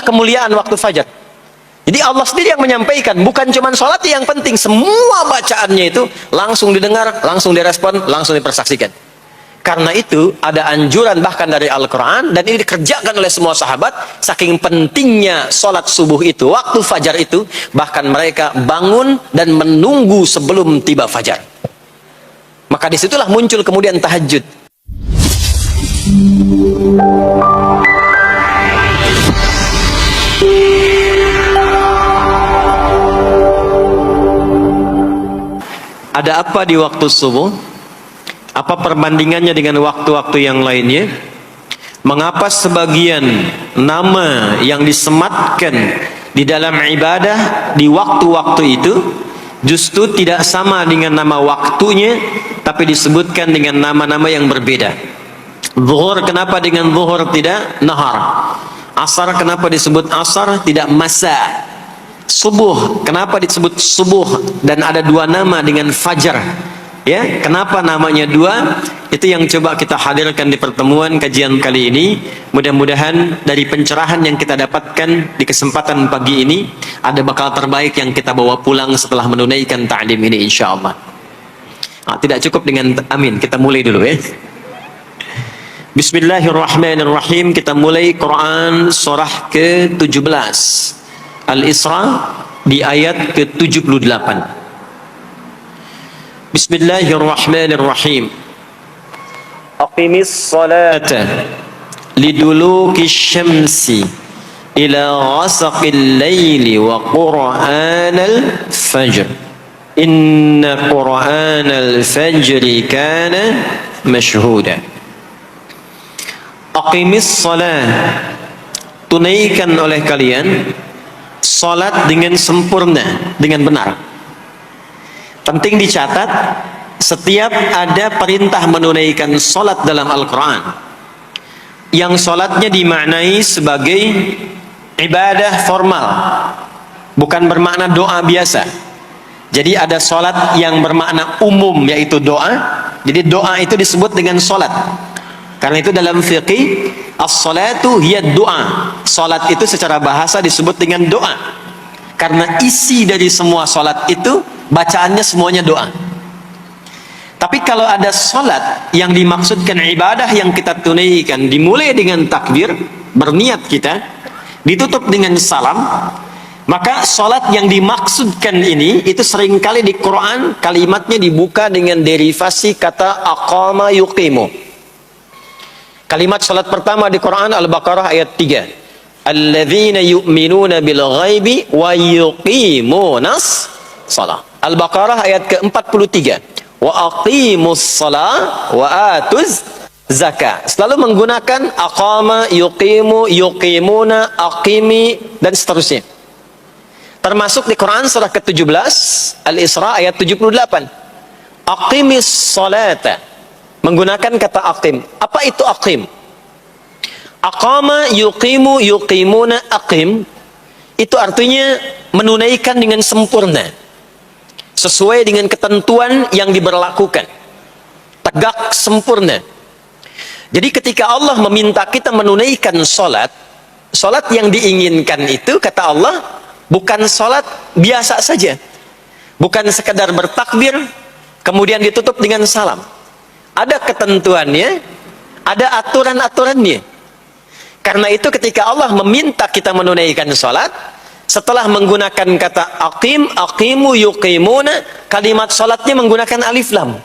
kemuliaan waktu fajar. Jadi Allah sendiri yang menyampaikan, bukan cuma sholat yang penting, semua bacaannya itu langsung didengar, langsung direspon, langsung dipersaksikan. Karena itu ada anjuran bahkan dari Al-Quran, dan ini dikerjakan oleh semua sahabat, saking pentingnya sholat subuh itu, waktu fajar itu, bahkan mereka bangun dan menunggu sebelum tiba fajar. Maka disitulah muncul kemudian tahajud. Ada apa di waktu subuh? Apa perbandingannya dengan waktu-waktu yang lainnya? Mengapa sebagian nama yang disematkan di dalam ibadah di waktu-waktu itu justru tidak sama dengan nama waktunya, tapi disebutkan dengan nama-nama yang berbeda? Zuhur kenapa dengan zuhur tidak nahar? Asar kenapa disebut asar tidak masa? Subuh kenapa disebut subuh dan ada dua nama dengan fajar? Ya, kenapa namanya dua? Itu yang coba kita hadirkan di pertemuan kajian kali ini. Mudah-mudahan dari pencerahan yang kita dapatkan di kesempatan pagi ini ada bekal terbaik yang kita bawa pulang setelah menunaikan ta'lim ini insyaallah. Tidak cukup dengan amin, kita mulai dulu ya. Bismillahirrahmanirrahim. Kita mulai Quran surah ke-17 Al-Isra di ayat ke-78. Bismillahirrahmanirrahim. Aqimis salata liduluki syamsi ila ghasaqil laili wa qur'anal fajr. Inna qur'anal fajri kana mashhuda. Aqimis salat, tunaikan oleh kalian salat dengan sempurna, dengan benar. Penting dicatat, setiap ada perintah menunaikan salat dalam Al-Quran, yang salatnya dimaknai sebagai ibadah formal, bukan bermakna doa biasa. Jadi ada salat yang bermakna umum, yaitu doa. Jadi doa itu disebut dengan salat. Karena itu dalam fiqih, as-salatu hiya doa. Salat itu secara bahasa disebut dengan doa. Karena isi dari semua salat itu, bacaannya semuanya doa. Tapi kalau ada salat yang dimaksudkan ibadah yang kita tunaikan, dimulai dengan takbir, berniat kita, ditutup dengan salam, maka salat yang dimaksudkan ini, itu seringkali di Quran kalimatnya dibuka dengan derivasi kata aqama yuqimu. Kalimat salat pertama di Quran Al-Baqarah ayat 3. Alladzina yu'minuna bil ghaibi wa yuqimunas shalah. Al-Baqarah ayat ke-43. Wa aqimus shalah wa atuz zakah. Selalu menggunakan aqama, yuqimu, yuqimuna, aqimi dan seterusnya. Termasuk di Quran surah ke-17 Al-Isra ayat 78. Aqimis salata, menggunakan kata aqim. Apa itu aqim? Aqama, yuqimu, yuqimuna, aqim, itu artinya menunaikan dengan sempurna, sesuai dengan ketentuan yang diberlakukan, tegak sempurna. Jadi ketika Allah meminta kita menunaikan salat, salat yang diinginkan itu kata Allah bukan salat biasa saja, bukan sekadar bertakbir kemudian ditutup dengan salam. Ada ketentuannya, ada aturan-aturannya. Karena itu ketika Allah meminta kita menunaikan salat, setelah menggunakan kata aqim, aqimu, yuqimuna, kalimat salatnya menggunakan alif lam.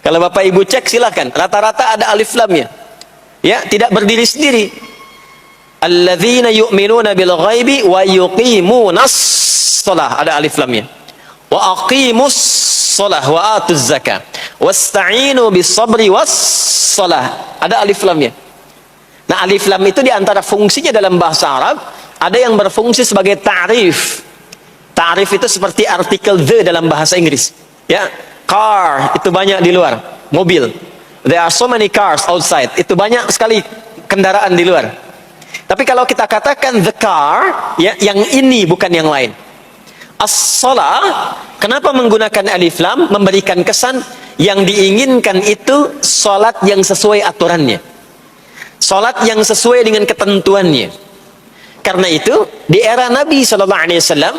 Kalau Bapak Ibu cek silakan, rata-rata ada alif lamnya. Ya, tidak berdiri sendiri. Alladzina yu'minuna bil ghaibi wa yuqimunas shalah, ada alif lamnya. Wa aqimus shalah wa atuz zakah. Wasta'inu bis sabri was shalah, ada alif lamnya. Nah, alif lam itu diantara fungsinya dalam bahasa Arab, ada yang berfungsi sebagai ta'rif. Ta'rif itu seperti artikel the dalam bahasa Inggris. Ya, car itu banyak di luar, mobil. There are so many cars outside. Itu banyak sekali kendaraan di luar. Tapi kalau kita katakan the car, ya, yang ini bukan yang lain. As-shalah, kenapa menggunakan alif lam? Memberikan kesan yang diinginkan itu salat yang sesuai aturannya, salat yang sesuai dengan ketentuannya. Karena itu di era Nabi Shallallahu Alaihi Wasallam,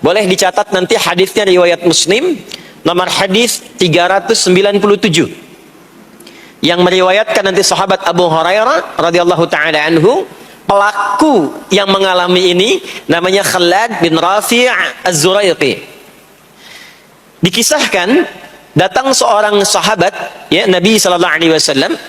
boleh dicatat nanti hadisnya riwayat Muslim, nomor hadis 397, yang meriwayatkan nanti sahabat Abu Hurairah radhiyallahu taala anhu. Pelaku yang mengalami ini namanya Khalad bin Rafi' Az-Zuraiqi. Dikisahkan datang seorang sahabat ya Nabi sallallahu alaihi wasallam,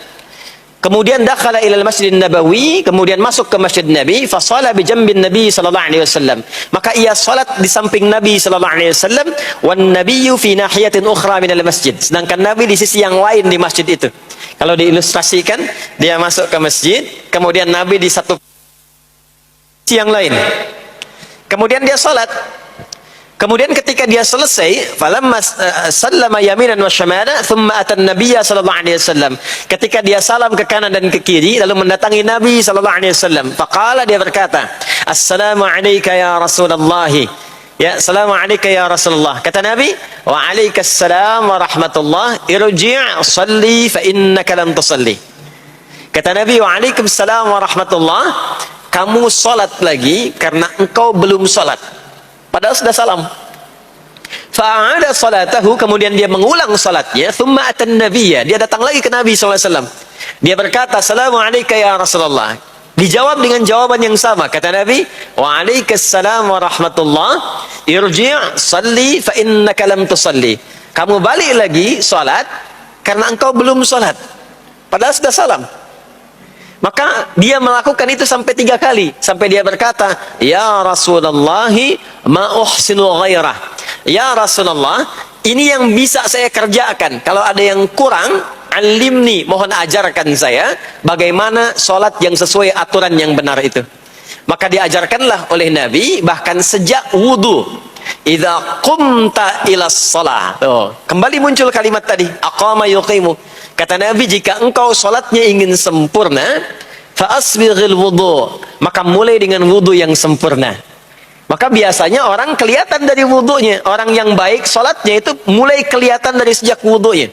kemudian dakhala ila al-Masjid Nabawi, kemudian masuk ke Masjid Nabi, fa shala bi jambin Nabi sallallahu alaihi wasallam. Maka ia salat di samping Nabi sallallahu alaihi wasallam, wan nabiyyu fi nahiyatin ukhra min al-masjid. Sedangkan Nabi di sisi yang lain di masjid itu. Kalau diilustrasikan, dia masuk ke masjid, kemudian Nabi di satu sisi yang lain. Kemudian dia salat. Kemudian ketika dia selesai, falamma sallama yaminan wa shimala, thumma atan nabiyya sallallahu alaihi wasallam. Ketika dia salam ke kanan dan ke kiri, lalu mendatangi Nabi sallallahu alaihi wasallam. Faqala, dia berkata, "Assalamu alayka ya Rasulullah." Ya, assalamu alayka ya Rasulullah. Kata Nabi, "Wa alaikassalam wa rahmatullah. Irji' shalli fa innaka lam tusalli." Kata Nabi, "Wa alaikassalam wa rahmatullah." Kamu salat lagi karena engkau belum salat. Padahal sudah salam. Fa'ada salatahu, kemudian dia mengulang salatnya. Thumma atan nabiyya, dia datang lagi ke Nabi SAW. Dia berkata, "Assalamu alayka ya Rasulullah." Dijawab dengan jawaban yang sama. Kata Nabi, "Wa alaikassalam wa rahmatullah. Irji' salli fa innaka lam tusalli." Kamu balik lagi salat karena engkau belum salat. Padahal sudah salam. Maka dia melakukan itu sampai 3 kali. Sampai dia berkata, "Ya Rasulullah, ma uhsinu ghairah." Ya Rasulullah, ini yang bisa saya kerjakan. Kalau ada yang kurang, alimni, mohon ajarkan saya bagaimana sholat yang sesuai aturan yang benar itu. Maka diajarkanlah oleh Nabi, bahkan sejak wudu. Idza qumta ila shalah. Kembali muncul kalimat tadi, aqama yuqimu. Kata Nabi, jika engkau sholatnya ingin sempurna, fa asbighil wudu, maka mulai dengan wudu yang sempurna. Maka biasanya orang kelihatan dari wudunya. Orang yang baik sholatnya itu mulai kelihatan dari sejak wudunya.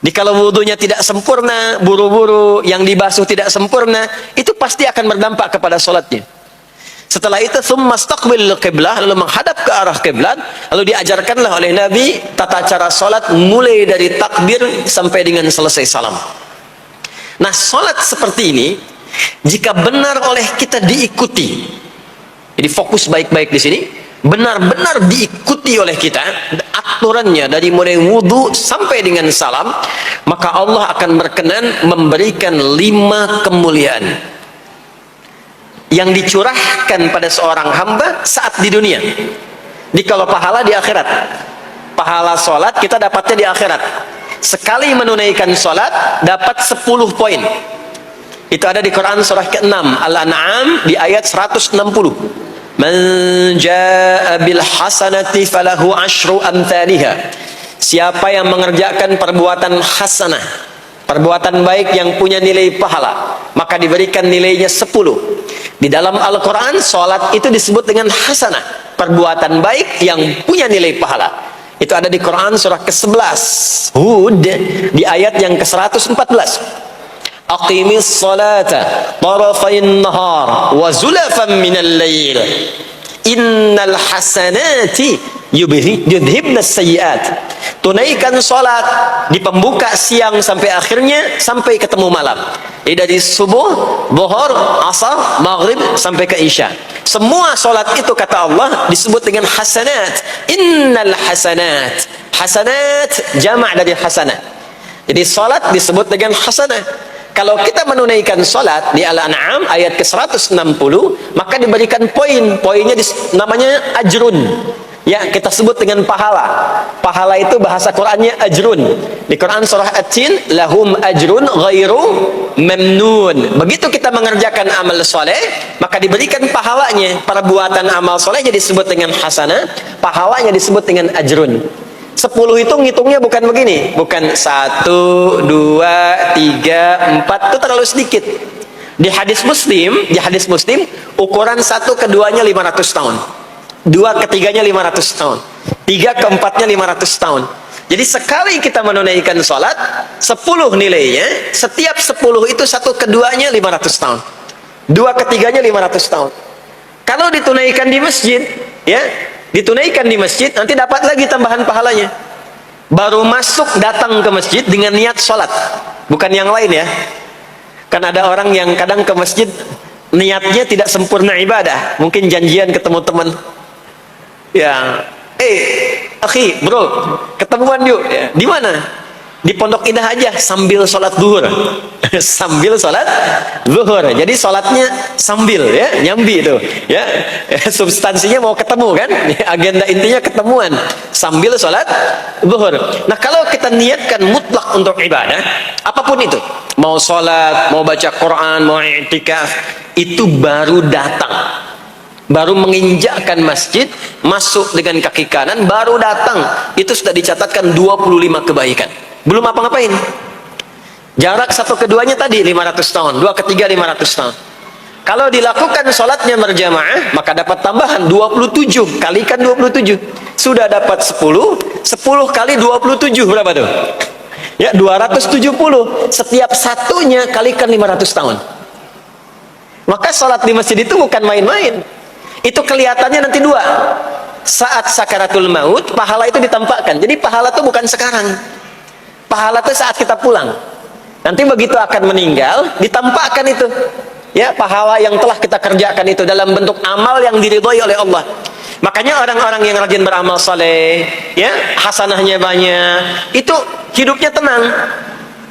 Jadi kalau wudunya tidak sempurna, buru-buru, yang dibasuh tidak sempurna, itu pasti akan berdampak kepada sholatnya. Setelah itu, thumma istaqbil qiblah, lalu menghadap ke arah kiblat, lalu diajarkanlah oleh Nabi tata cara sholat mulai dari takbir sampai dengan selesai salam. Nah, sholat seperti ini, jika benar oleh kita diikuti, jadi fokus baik-baik di sini, benar-benar diikuti oleh kita aturannya dari mulai wudu sampai dengan salam, maka Allah akan berkenan memberikan 5 kemuliaan yang dicurahkan pada seorang hamba saat di dunia. Di kalau pahala di akhirat, pahala sholat kita dapatnya di akhirat. Sekali menunaikan sholat dapat 10 poin. Itu ada di Quran surah ke-6 Al-An'am di ayat 160. Man jaa bil hasanati falahu asyru amthaliha. Siapa yang mengerjakan perbuatan hasanah, perbuatan baik yang punya nilai pahala, maka diberikan nilainya 10. Di dalam Al-Quran, sholat itu disebut dengan hasanah, perbuatan baik yang punya nilai pahala. Itu ada di Quran surah ke-11 Hud di ayat yang ke-114. Aqimis salata tarafayn nahar wa zulafan minal lail innal hasanati yudhibna sayyiat. Tunaikan sholat di pembuka siang sampai akhirnya, sampai ketemu malam. Dari subuh, zuhur, asar, maghrib sampai ke isya. Semua sholat itu kata Allah disebut dengan hasanat. Innal hasanat. Hasanat jamak dari hasanah. Jadi sholat disebut dengan hasanah. Kalau kita menunaikan sholat di Al-An'am ayat ke-160, maka diberikan poin. Poinnya namanya ajrun. Ya, kita sebut dengan pahala. Pahala itu bahasa Qur'annya ajrun. Di Quran surah At-Tin, lahum ajrun ghairu mamnun. Begitu kita mengerjakan amal soleh, maka diberikan pahalanya. Perbuatan amal solehnya disebut dengan hasanah, pahalanya disebut dengan ajrun. 10 itu ngitungnya bukan begini, bukan 1, 2, 3, 4, itu terlalu sedikit. Di hadis Muslim, ukuran 1 keduanya 500 tahun. 2 ketiganya 500 tahun. 3 keempatnya 500 tahun. Jadi sekali kita menunaikan sholat, 10 nilainya, setiap 10 itu 1 keduanya 500 tahun. 2 ketiganya 500 tahun. Kalau ditunaikan di masjid, ya, ditunaikan di masjid, nanti dapat lagi tambahan pahalanya. Baru masuk datang ke masjid dengan niat sholat, bukan yang lain ya. Kan ada orang yang kadang ke masjid niatnya tidak sempurna ibadah, mungkin janjian ketemu teman, ya, akhi, bro, ketemuan yuk, ya. Di mana? Di Pondok Indah aja, sambil sholat zuhur. Sambil sholat zuhur, jadi sholatnya sambil, ya, nyambi itu, ya. Substansinya mau ketemu kan, agenda intinya ketemuan sambil sholat zuhur. Nah, kalau kita niatkan mutlak untuk ibadah apapun itu, mau sholat, mau baca Quran, mau i'tikaf, itu baru datang, baru menginjakkan masjid, masuk dengan kaki kanan, baru datang, itu sudah dicatatkan 25 kebaikan. Belum apa-ngapain. Jarak satu keduanya tadi 500 tahun, dua ketiga 500 tahun. Kalau dilakukan sholatnya berjamaah, maka dapat tambahan 27, kalikan 27. Sudah dapat 10, 10 kali 27 berapa tuh? Ya, 270. Setiap satunya kalikan 500 tahun. Maka sholat di masjid itu bukan main-main. Itu kelihatannya nanti dua. Saat sakaratul maut, pahala itu ditampakkan. Jadi pahala itu bukan sekarang. Pahala itu saat kita pulang. Nanti begitu akan meninggal, ditampakkan itu. Ya, pahala yang telah kita kerjakan itu dalam bentuk amal yang diridhoi oleh Allah. Makanya orang-orang yang rajin beramal saleh, ya, hasanahnya banyak, itu hidupnya tenang.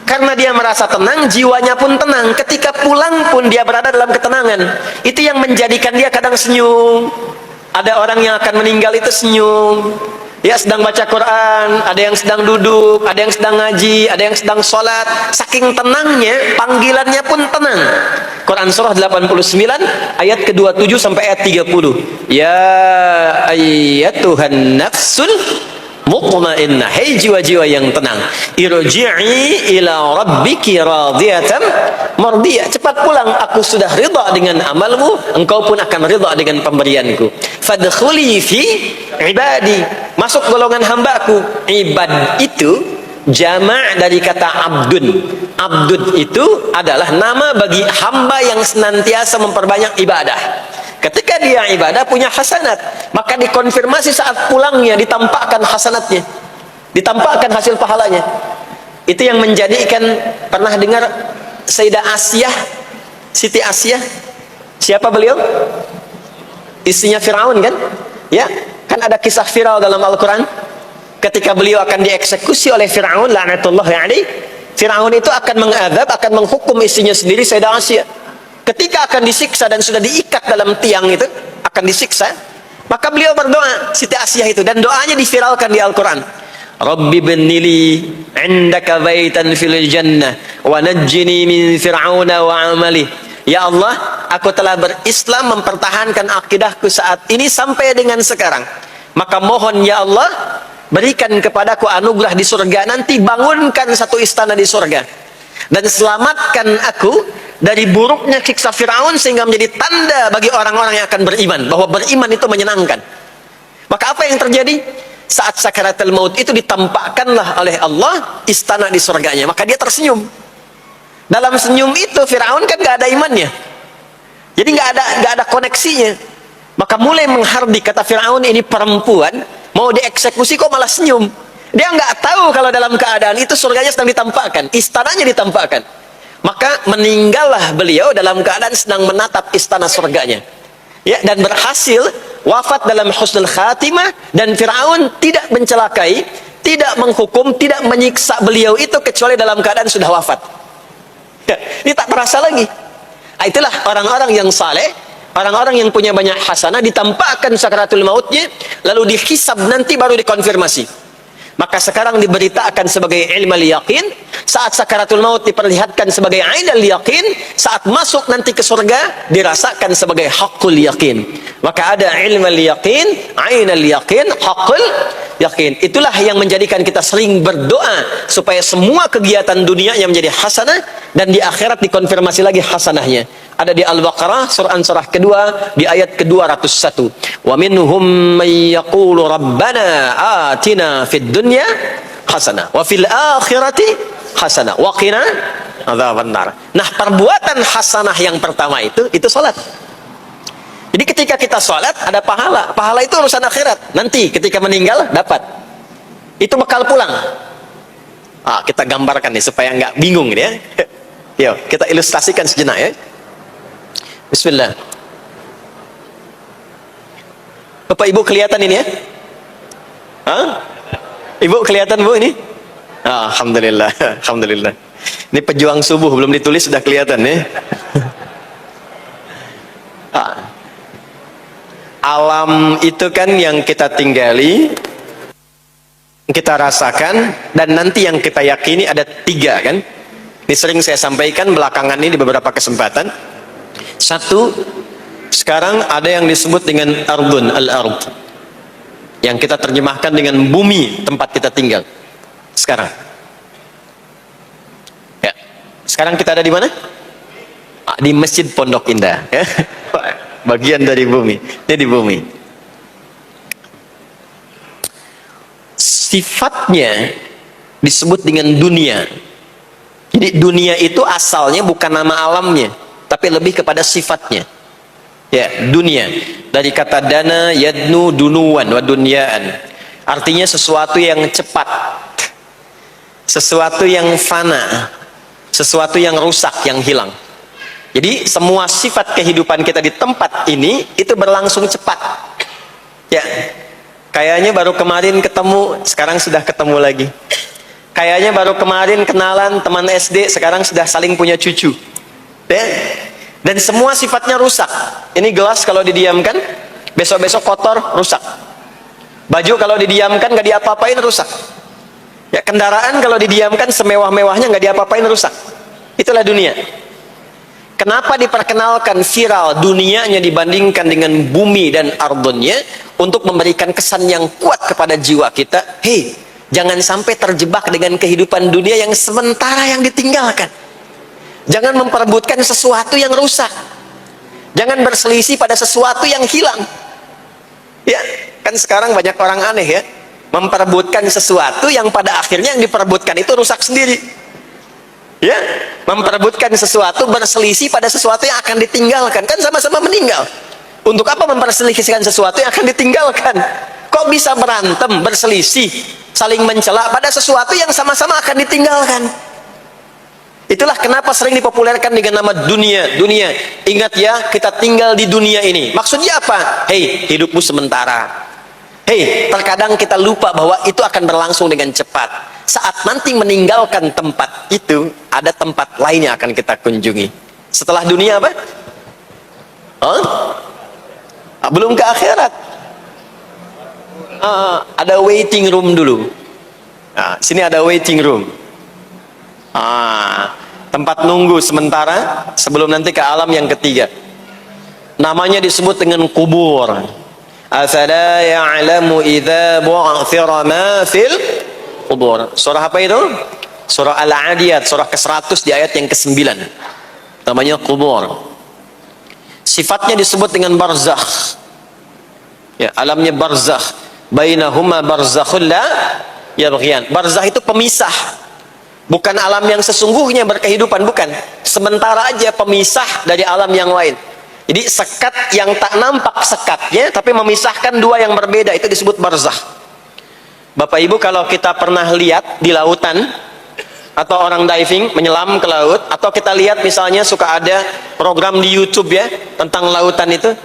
Karena dia merasa tenang, jiwanya pun tenang. Ketika pulang pun dia berada dalam ketenangan. Itu yang menjadikan dia kadang senyum. Ada orang yang akan meninggal itu senyum. Ya, sedang baca Quran, ada yang sedang duduk, ada yang sedang ngaji, ada yang sedang sholat. Saking tenangnya, panggilannya pun tenang. Quran surah 89 ayat ke-27 sampai ayat 30. Ya ayyatuhan nafsul mutmainnah, hei jiwa-jiwa yang tenang, irji'i ila rabbiki radiyatan mardiyah, cepat pulang, aku sudah ridha dengan amalmu, engkau pun akan ridha dengan pemberianku. Fadkhuli fi ibadi, masuk golongan hambaku. Ibad itu jama' dari kata abdun. Abdun itu adalah nama bagi hamba yang senantiasa memperbanyak ibadah. Ketika dia ibadah punya hasanat, maka dikonfirmasi saat pulangnya, ditampakkan hasanatnya, ditampakkan hasil pahalanya. Itu yang menjadikan, pernah dengar Sayyidah Asyah, Siti Asyah? Siapa beliau? Istrinya Firaun kan? Ya, kan ada kisah viral dalam Al-Quran. Ketika beliau akan dieksekusi oleh Firaun, laknatullahi alaihi, Firaun itu akan mengadab, akan menghukum istrinya sendiri, Sayyidah Asyah. Ketika akan disiksa dan sudah diikat dalam tiang itu, akan disiksa, maka beliau berdoa, Siti Asyah itu, dan doanya diviralkan di Al-Quran. Rabbi bnili indaka baitan fil jannah wa najjini min fir'auna wa amali. Ya Allah, aku telah berislam, mempertahankan akidahku saat ini sampai dengan sekarang. Maka mohon ya Allah, berikan kepadaku anugerah di surga nanti, bangunkan satu istana di surga, dan selamatkan aku dari buruknya siksa Firaun, sehingga menjadi tanda bagi orang-orang yang akan beriman bahwa beriman itu menyenangkan. Maka apa yang terjadi? Saat sakaratul maut itu ditampakkanlah oleh Allah istana di surganya, maka dia tersenyum. Dalam senyum itu Firaun kan gak ada imannya, jadi gak ada koneksinya. Maka mulai menghardik, kata Firaun, ini perempuan mau dieksekusi kok malah senyum. Dia nggak tahu kalau dalam keadaan itu surganya sedang ditampakkan, istananya ditampakkan. Maka meninggallah beliau dalam keadaan sedang menatap istana surganya, ya, dan berhasil wafat dalam husnul khatimah. Dan Firaun tidak mencelakai, tidak menghukum, tidak menyiksa beliau itu kecuali dalam keadaan sudah wafat. Ya, ini tak terasa lagi. Nah, itulah orang-orang yang saleh, orang-orang yang punya banyak hasanah, ditampakkan sakaratul mautnya, lalu dihisab, nanti baru dikonfirmasi. Maka sekarang diberitakan sebagai ilmal yaqin, saat sakaratul maut diperlihatkan sebagai ainal yaqin, saat masuk nanti ke surga dirasakan sebagai haqqul yaqin. Maka ada ilmal yaqin, ainal yaqin, haqqul yaqin. Itulah yang menjadikan kita sering berdoa supaya semua kegiatan dunia yang menjadi hasanah, dan di akhirat dikonfirmasi lagi hasanahnya. Ada di Al-Baqarah surah kedua di ayat ke-201. Wa minhum may yaqulu rabbana atina fid dunya hasanah wa fil akhirati hasanah wa qina adzabannar. Nah, perbuatan hasanah yang pertama itu salat. Jadi ketika kita sholat ada pahala. Pahala itu urusan akhirat. Nanti ketika meninggal dapat. Itu bekal pulang. Kita gambarkan nih supaya nggak bingung nih ya. Yuk kita ilustrasikan sejenak ya. Bismillah. Bapak Ibu kelihatan ini ya? Ibu kelihatan Bu ini? Alhamdulillah, alhamdulillah. Ini pejuang subuh belum ditulis sudah kelihatan ya. Alam itu kan yang kita tinggali, kita rasakan, dan nanti yang kita yakini ada 3 kan. Ini sering saya sampaikan belakangan ini di beberapa kesempatan. 1, sekarang ada yang disebut dengan ardun, al-ard, yang kita terjemahkan dengan bumi tempat kita tinggal sekarang. Ya, sekarang kita ada di mana? Di Masjid Pondok Indah ya. Bagian dari bumi. Ini di bumi. Sifatnya disebut dengan dunia. Jadi dunia itu asalnya bukan nama alamnya, tapi lebih kepada sifatnya. Ya, dunia. Dari kata dana, yadnu, dunuan, wa dunyaan. Artinya sesuatu yang cepat. Sesuatu yang fana. Sesuatu yang rusak, yang hilang. Jadi semua sifat kehidupan kita di tempat ini itu berlangsung cepat. Ya, kayaknya baru kemarin ketemu, sekarang sudah ketemu lagi. Kayaknya baru kemarin kenalan teman SD, sekarang sudah saling punya cucu. Ya? Dan semua sifatnya rusak. Ini gelas kalau didiamkan, besok-besok kotor, rusak. Baju kalau didiamkan nggak diapa-apain, rusak. Ya, kendaraan kalau didiamkan semewah-mewahnya nggak diapa-apain, rusak. Itulah dunia. Kenapa diperkenalkan viral dunianya dibandingkan dengan bumi dan ardunnya? Untuk memberikan kesan yang kuat kepada jiwa kita. Hei, jangan sampai terjebak dengan kehidupan dunia yang sementara yang ditinggalkan. Jangan memperebutkan sesuatu yang rusak. Jangan berselisih pada sesuatu yang hilang. Ya, kan sekarang banyak orang aneh ya, memperebutkan sesuatu yang pada akhirnya yang diperebutkan itu rusak sendiri. Ya, memperebutkan sesuatu, berselisih pada sesuatu yang akan ditinggalkan, kan sama-sama meninggal. Untuk apa memperselisihkan sesuatu yang akan ditinggalkan? Kok bisa berantem, berselisih, saling mencela pada sesuatu yang sama-sama akan ditinggalkan? Itulah kenapa sering dipopulerkan dengan nama dunia. Dunia, ingat ya, kita tinggal di dunia ini. Maksudnya apa? Hei, hidupmu sementara. Hei, terkadang kita lupa bahwa itu akan berlangsung dengan cepat. Saat nanti meninggalkan tempat itu, ada tempat lain yang akan kita kunjungi. Setelah dunia apa? Belum ke akhirat. Ada waiting room dulu. Sini ada waiting room. Tempat nunggu sementara sebelum nanti ke alam yang ketiga. Namanya disebut dengan kubur. Afala ya'lamu idza bu'thira ma fil kubur. Surah apa itu? Surah Al-Adiyat, surah ke-100 di ayat yang ke-9. Namanya kubur. Sifatnya disebut dengan barzakh. Ya, alamnya barzakh. Bainahuma barzakhul la yabghiyan. Barzakh itu pemisah. Bukan alam yang sesungguhnya berkehidupan, bukan. Sementara aja pemisah dari alam yang lain. Jadi sekat yang tak nampak sekatnya, tapi memisahkan dua yang berbeda, itu disebut barzakh. Bapak Ibu, kalau kita pernah lihat di lautan, atau orang diving, menyelam ke laut, atau kita lihat misalnya suka ada program di YouTube ya, tentang lautan itu,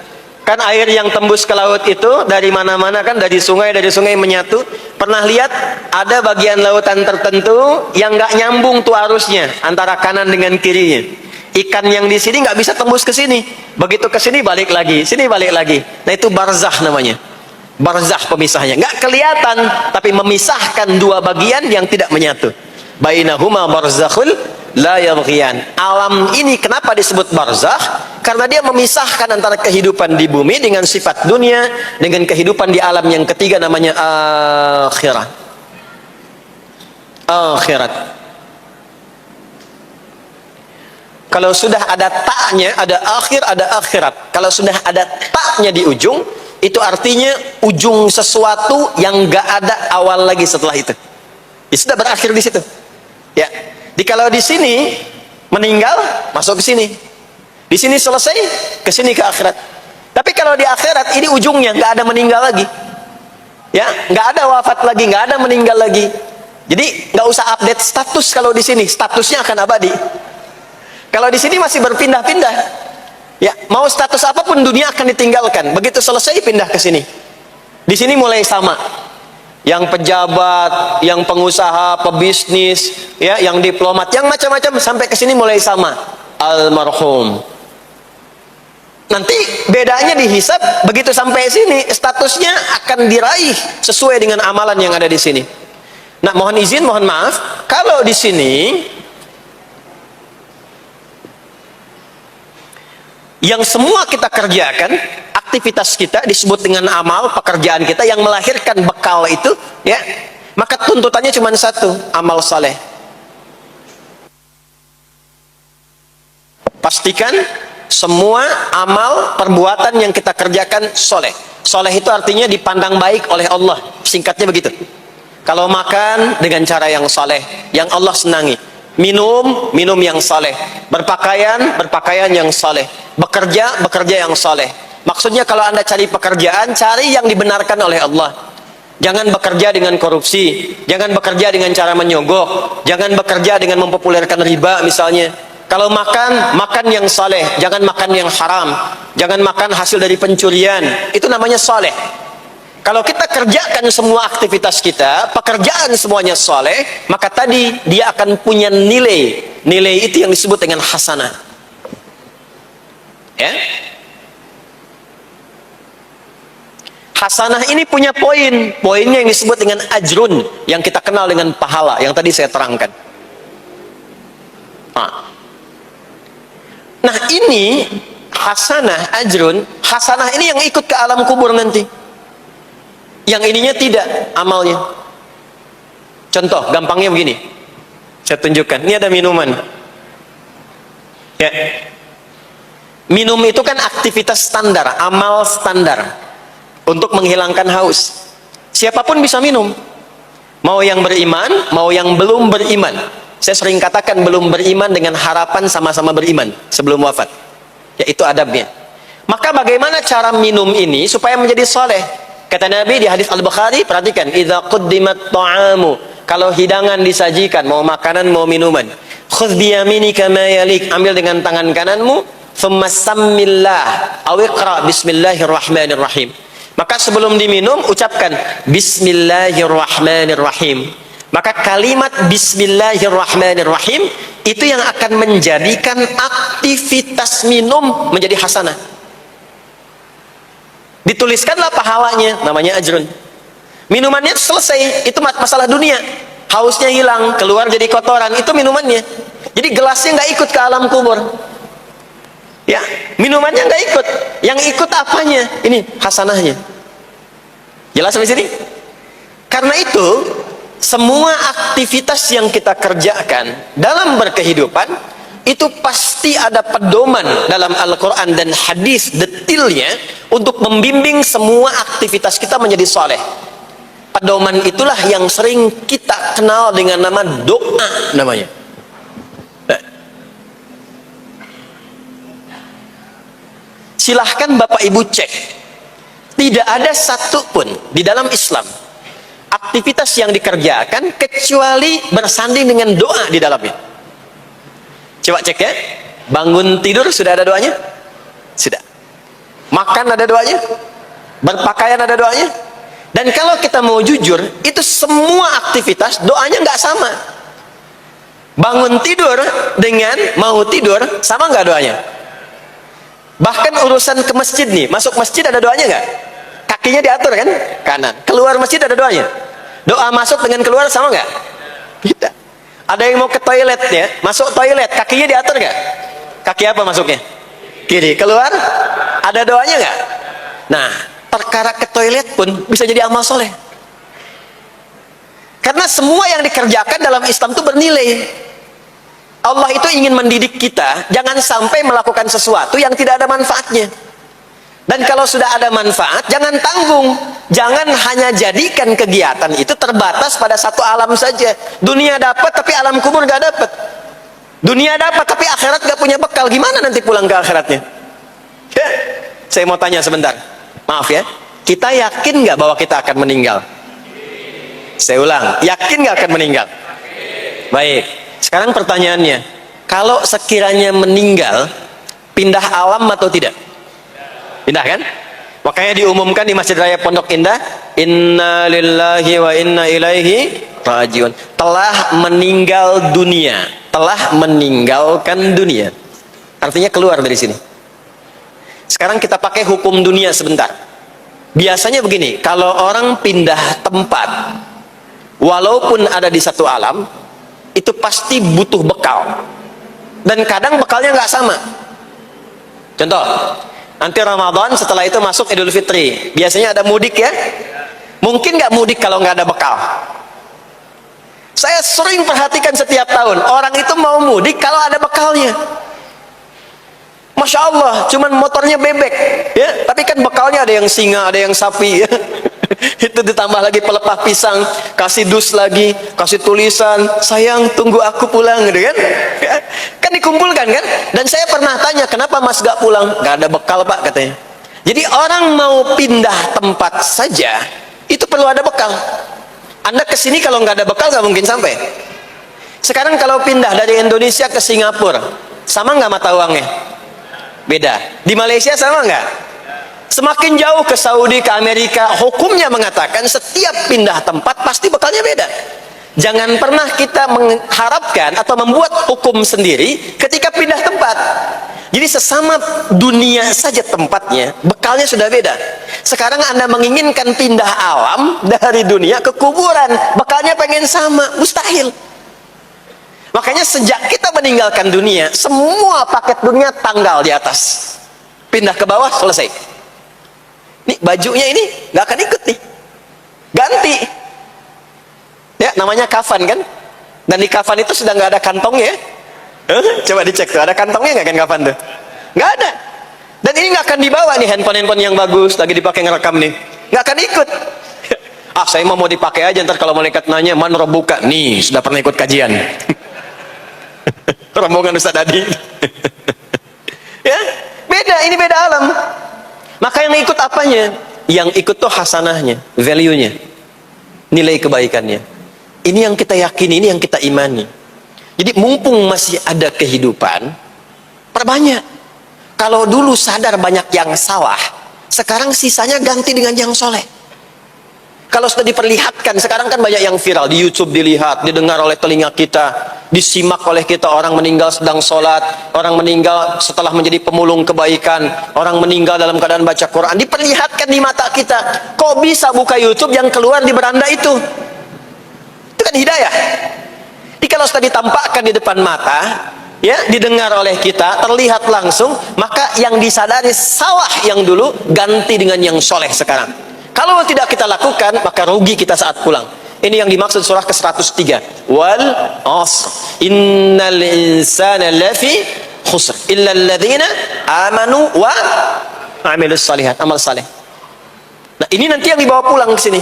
kan air yang tembus ke laut itu, dari mana-mana kan, dari sungai menyatu. Pernah lihat, ada bagian lautan tertentu, yang nggak nyambung tuh arusnya, antara kanan dengan kirinya. Ikan yang di sini nggak bisa tembus ke sini, begitu ke sini balik lagi, sini balik lagi. Nah itu barzakh namanya. Barzakh pemisahnya, nggak kelihatan, tapi memisahkan dua bagian yang tidak menyatu. Bainahuma barzakhul la yabghiyan. Alam ini kenapa disebut barzakh? Karena dia memisahkan antara kehidupan di bumi dengan sifat dunia, dengan kehidupan di alam yang ketiga namanya akhirat. Akhirat. Kalau sudah ada taknya, ada akhir, ada akhirat. Kalau sudah ada taknya di ujung, itu artinya ujung sesuatu yang gak ada awal lagi setelah itu. Ya sudah berakhir di situ. Ya. Jadi kalau di sini meninggal, masuk ke sini. Di sini selesai, ke sini ke akhirat. Tapi kalau di akhirat ini ujungnya nggak ada meninggal lagi, ya, nggak ada wafat lagi, nggak ada meninggal lagi. Jadi nggak usah update status kalau di sini, statusnya akan abadi. Kalau di sini masih berpindah-pindah, ya, mau status apapun dunia akan ditinggalkan. Begitu selesai pindah ke sini. Di sini mulai sama. Yang pejabat, yang pengusaha, pebisnis, ya, yang diplomat, yang macam-macam sampai ke sini mulai sama. Almarhum. Nanti bedanya dihisab, begitu sampai sini statusnya akan diraih sesuai dengan amalan yang ada di sini. Nah, mohon izin, mohon maaf, kalau di sini yang semua kita kerjakan, aktivitas kita disebut dengan amal, pekerjaan kita yang melahirkan bekal itu, ya, maka tuntutannya cuma satu, amal saleh. Pastikan semua amal perbuatan yang kita kerjakan soleh. Soleh itu artinya dipandang baik oleh Allah, singkatnya begitu. Kalau makan dengan cara yang soleh, yang Allah senangi. Minum, minum yang soleh. Berpakaian, berpakaian yang soleh. Bekerja, bekerja yang soleh. Maksudnya kalau Anda cari pekerjaan, cari yang dibenarkan oleh Allah. Jangan bekerja dengan korupsi, jangan bekerja dengan cara menyogok, jangan bekerja dengan mempopulerkan riba misalnya. Kalau makan, makan yang saleh, jangan makan yang haram, jangan makan hasil dari pencurian, itu namanya saleh. Kalau kita kerjakan semua aktivitas kita, pekerjaan semuanya saleh, maka tadi dia akan punya nilai. Nilai itu yang disebut dengan hasanah. Ya. Hasanah ini punya poin. Poinnya yang disebut dengan ajrun, yang kita kenal dengan pahala, yang tadi saya terangkan. Nah, ini hasanah, ajrun, hasanah ini yang ikut ke alam kubur nanti. Yang ininya tidak amalnya. Contoh, gampangnya begini. Saya tunjukkan. Ini ada minuman. Ya. Minum itu kan aktivitas standar, amal standar untuk menghilangkan haus. Siapapun bisa minum. Mau yang beriman, mau yang belum beriman. Saya sering katakan belum beriman dengan harapan sama-sama beriman sebelum wafat. Ya, itu adabnya. Maka bagaimana cara minum ini supaya menjadi soleh? Kata Nabi di hadis Al-Bukhari, perhatikan, idza quddimat ta'amu, kalau hidangan disajikan, mau makanan mau minuman, khudh bi yaminika ma yalik, ambil dengan tangan kananmu, thumma sammillah aw iqra bismillahirrahmanirrahim. Maka sebelum diminum ucapkan bismillahirrahmanirrahim. Maka kalimat bismillahirrahmanirrahim itu yang akan menjadikan aktivitas minum menjadi hasanah. Dituliskanlah pahalanya, namanya ajrun. Minumannya selesai, itu masalah dunia. Hausnya hilang, keluar jadi kotoran, itu minumannya. Jadi gelasnya nggak ikut ke alam kubur. Ya, minumannya nggak ikut. Yang ikut apanya? Ini hasanahnya. Jelas sampai sini? Karena itu semua aktivitas yang kita kerjakan dalam berkehidupan itu pasti ada pedoman dalam Al-Quran dan hadis detailnya untuk membimbing semua aktivitas kita menjadi soleh. Pedoman itulah yang sering kita kenal dengan nama doa namanya. Silahkan Bapak Ibu cek, tidak ada satupun di dalam Islam aktivitas yang dikerjakan kecuali bersanding dengan doa di dalamnya. Coba cek ya. Bangun tidur sudah ada doanya? Sudah. Makan ada doanya? Berpakaian ada doanya? Dan kalau kita mau jujur, itu semua aktivitas doanya nggak sama. Bangun tidur dengan mau tidur sama nggak doanya? Bahkan urusan ke masjid nih, masuk masjid ada doanya nggak? Kakinya diatur kan? Kanan. Keluar masjid ada doanya. Doa masuk dengan keluar sama nggak? Tidak. Ada yang mau ke toilet ya, masuk toilet, kakinya diatur nggak? Kaki apa masuknya? Kiri. Keluar? Ada doanya nggak? Nah, perkara ke toilet pun bisa jadi amal soleh. Karena semua yang dikerjakan dalam Islam itu bernilai. Allah itu ingin mendidik kita, jangan sampai melakukan sesuatu yang tidak ada manfaatnya. Dan kalau sudah ada manfaat, jangan tanggung. Jangan hanya jadikan kegiatan itu terbatas pada satu alam saja. Dunia dapat, tapi alam kubur gak dapat. Dunia dapat, tapi akhirat gak punya bekal. Gimana nanti pulang ke akhiratnya? Ya. Saya mau tanya sebentar. Maaf ya. Kita yakin nggak bahwa kita akan meninggal? Saya ulang, yakin nggak akan meninggal? Baik. Sekarang pertanyaannya, kalau sekiranya meninggal, pindah alam atau tidak? Pindah kan? Makanya diumumkan di Masjid Raya Pondok Indah, Inna lillahi wa inna ilaihi rajiun. Telah meninggal dunia, telah meninggalkan dunia. Artinya keluar dari sini. Sekarang kita pakai hukum dunia sebentar. Biasanya begini, kalau orang pindah tempat, walaupun ada di satu alam, itu pasti butuh bekal. Dan kadang bekalnya nggak sama. Contoh, nanti Ramadan, setelah itu masuk Idul Fitri. Biasanya ada mudik ya. Mungkin nggak mudik kalau nggak ada bekal. Saya sering perhatikan setiap tahun, orang itu mau mudik kalau ada bekalnya. Masya Allah, cuman motornya bebek, ya. Tapi kan bekalnya ada yang singa, ada yang sapi, ya. Itu ditambah lagi pelepah pisang, kasih dus lagi, kasih tulisan, sayang tunggu aku pulang, gitu kan? Kan dikumpulkan kan? Dan saya pernah tanya, kenapa Mas gak pulang? Gak ada bekal Pak, katanya. Jadi orang mau pindah tempat saja, itu perlu ada bekal. Anda kesini kalau nggak ada bekal nggak mungkin sampai. Sekarang kalau pindah dari Indonesia ke Singapura, sama nggak mata uangnya? Beda. Di Malaysia sama nggak? Semakin jauh ke Saudi, ke Amerika, hukumnya mengatakan setiap pindah tempat pasti bekalnya beda. Jangan pernah kita mengharapkan atau membuat hukum sendiri ketika pindah tempat. Jadi sesama dunia saja tempatnya, bekalnya sudah beda. Sekarang Anda menginginkan pindah alam dari dunia ke kuburan, bekalnya pengen sama, mustahil. Makanya sejak kita meninggalkan dunia, semua paket dunia tanggal di atas. Pindah ke bawah, selesai. Nih bajunya ini nggak akan ikut nih. Ganti. Ya, namanya kafan kan? Dan di kafan itu sudah nggak ada kantongnya. Coba dicek tuh, ada kantongnya nggak kan kafan tuh? Nggak ada. Dan ini nggak akan dibawa nih handphone yang bagus, lagi dipakai ngerekam nih. Nggak akan ikut. Ah, saya mau dipakai aja, ntar kalau malaikat nanya, man robuka? Nih, sudah pernah ikut kajian. Rombongan Ustaz Adi. Ya, beda, ini beda alam. Maka yang ikut apanya? Yang ikut tuh hasanahnya, value-nya, nilai kebaikannya. Ini yang kita yakini, ini yang kita imani. Jadi mumpung masih ada kehidupan, perbanyak. Kalau dulu sadar banyak yang salah, sekarang sisanya ganti dengan yang soleh. Kalau sudah diperlihatkan, sekarang kan banyak yang viral di YouTube, dilihat, didengar oleh telinga kita, disimak oleh kita, orang meninggal sedang sholat, orang meninggal setelah menjadi pemulung kebaikan, orang meninggal dalam keadaan baca Quran, diperlihatkan di mata kita. Kok bisa buka YouTube yang keluar di beranda itu? Itu kan hidayah. Jadi kalau sudah ditampakkan di depan mata, ya, didengar oleh kita, terlihat langsung, maka yang disadari salah yang dulu ganti dengan yang soleh sekarang. Kalau tidak kita lakukan, maka rugi kita saat pulang. Ini yang dimaksud surah ke-103. Wal asr. Innal insana lafi khusr. Illa alladhina amanu wa amilus salihat. Amal saleh. Nah, ini nanti yang dibawa pulang ke sini.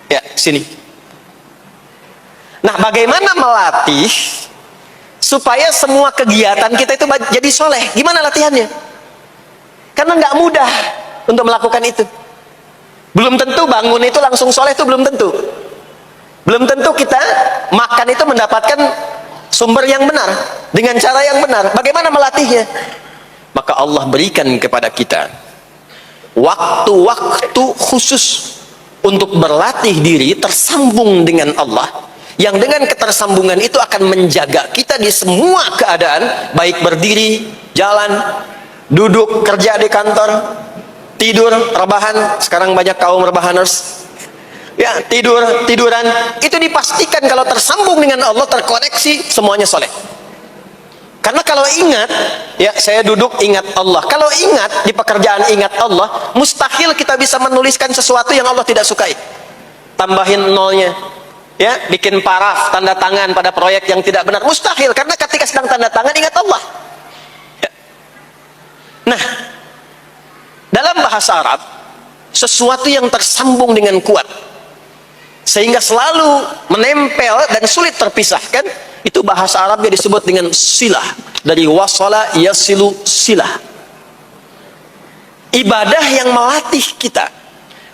Ya, sini. Nah, bagaimana melatih supaya semua kegiatan kita itu jadi soleh? Gimana latihannya? Karena nggak mudah untuk melakukan itu. Belum tentu bangun itu langsung soleh, itu belum tentu. Belum tentu kita makan itu mendapatkan sumber yang benar, dengan cara yang benar. Bagaimana melatihnya? Maka Allah berikan kepada kita waktu-waktu khusus untuk berlatih diri tersambung dengan Allah, yang dengan ketersambungan itu akan menjaga kita di semua keadaan, baik berdiri, jalan, duduk, kerja di kantor, tidur, rebahan. Sekarang banyak kaum rebahaners, ya, tiduran, itu dipastikan kalau tersambung dengan Allah, terkoneksi, semuanya soleh. Karena kalau ingat, ya, saya duduk ingat Allah. Kalau ingat di pekerjaan ingat Allah, mustahil kita bisa menuliskan sesuatu yang Allah tidak sukai. Tambahin nolnya, ya, bikin paraf, tanda tangan pada proyek yang tidak benar, mustahil. Karena ketika sedang tanda tangan ingat Allah, ya. Nah, dalam bahasa Arab, sesuatu yang tersambung dengan kuat sehingga selalu menempel dan sulit terpisahkan, itu bahasa Arabnya disebut dengan silah. Dari wasala yasilu silah. Ibadah yang melatih kita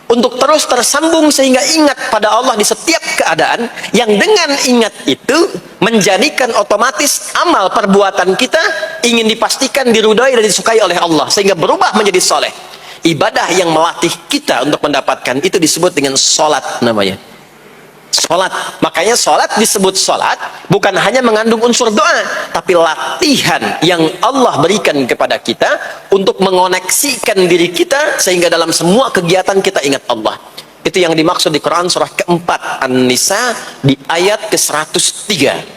untuk terus tersambung sehingga ingat pada Allah di setiap keadaan, yang dengan ingat itu menjadikan otomatis amal perbuatan kita ingin dipastikan diridhai dan disukai oleh Allah sehingga berubah menjadi soleh. Ibadah yang melatih kita untuk mendapatkan itu disebut dengan sholat namanya. Sholat. Makanya sholat disebut sholat bukan hanya mengandung unsur doa, tapi latihan yang Allah berikan kepada kita untuk mengoneksikan diri kita sehingga dalam semua kegiatan kita ingat Allah. Itu yang dimaksud di Quran surah keempat An-Nisa di ayat ke-103.